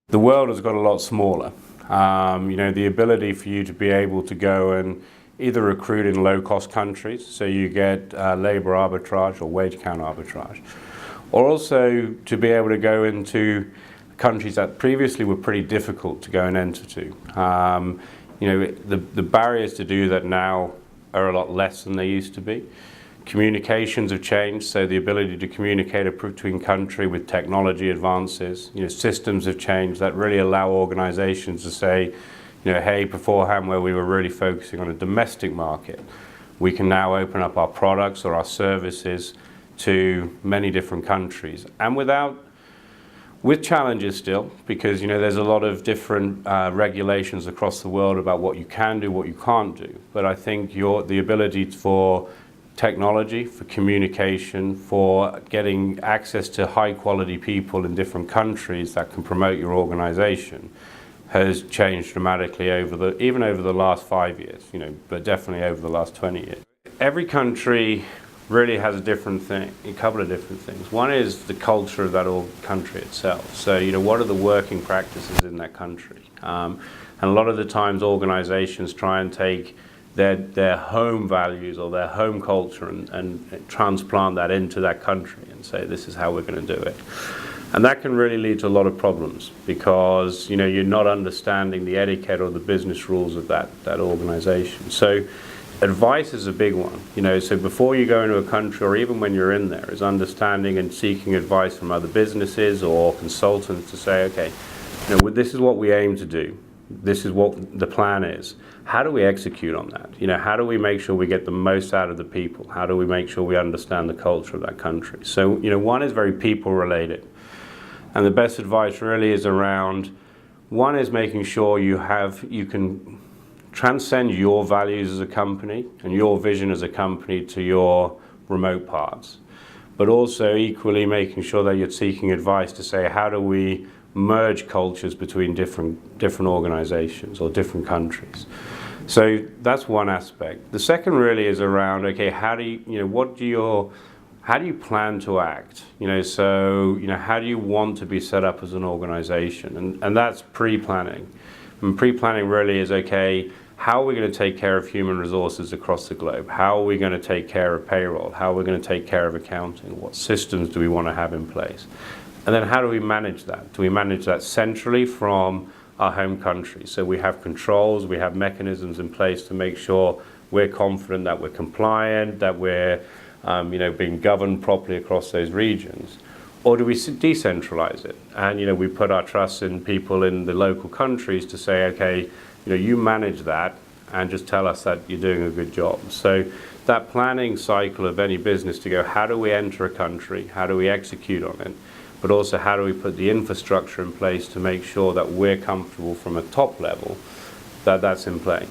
The world has got a lot smaller. The ability for you to be able to go and either recruit in low-cost countries, so you get labor arbitrage or wage count arbitrage, or also to be able to go into countries that previously were pretty difficult to go and enter to. The barriers to do that now are a lot less than they used to be. Communications have changed, so the ability to communicate between country with technology advances. Systems have changed that really allow organizations to say, hey, beforehand where we were really focusing on a domestic market, we can now open up our products or our services to many different countries. And with challenges still, because there's a lot of different regulations across the world about what you can do, what you can't do. But I think the ability for technology, for communication, for getting access to high quality people in different countries that can promote your organization has changed dramatically even over the last 5 years, but definitely over the last 20 years. Every country really has a couple of different things. One is the culture of that country itself. So, what are the working practices in that country? And a lot of the times organizations try and take their home values or their home culture and transplant that into that country and say, this is how we're going to do it. And that can really lead to a lot of problems because, you're not understanding the etiquette or the business rules of that organization. So advice is a big one. So before you go into a country or even when you're in there is understanding and seeking advice from other businesses or consultants to say, okay, this is what we aim to do. This is what the plan is. How do we execute on that? How do we make sure we get the most out of the people? How do we make sure we understand the culture of that country? So, one is very people related. And the best advice really is around, one is making sure you can transcend your values as a company and your vision as a company to your remote parts. But also equally making sure that you're seeking advice to say, how do we merge cultures between different organizations or different countries? So that's one aspect. The second really is around, okay, how do you plan to act? How do you want to be set up as an organization? And that's pre-planning. And pre-planning really is, okay, how are we going to take care of human resources across the globe? How are we going to take care of payroll? How are we going to take care of accounting? What systems do we want to have in place? And then how do we manage that? Do we manage that centrally from our home country? So we have controls, we have mechanisms in place to make sure we're confident that we're compliant, that we're being governed properly across those regions. Or do we decentralize it? And we put our trust in people in the local countries to say, okay, you manage that and just tell us that you're doing a good job. So that planning cycle of any business to go, how do we enter a country? How do we execute on it? But also how do we put the infrastructure in place to make sure that we're comfortable from a top level that that's in play.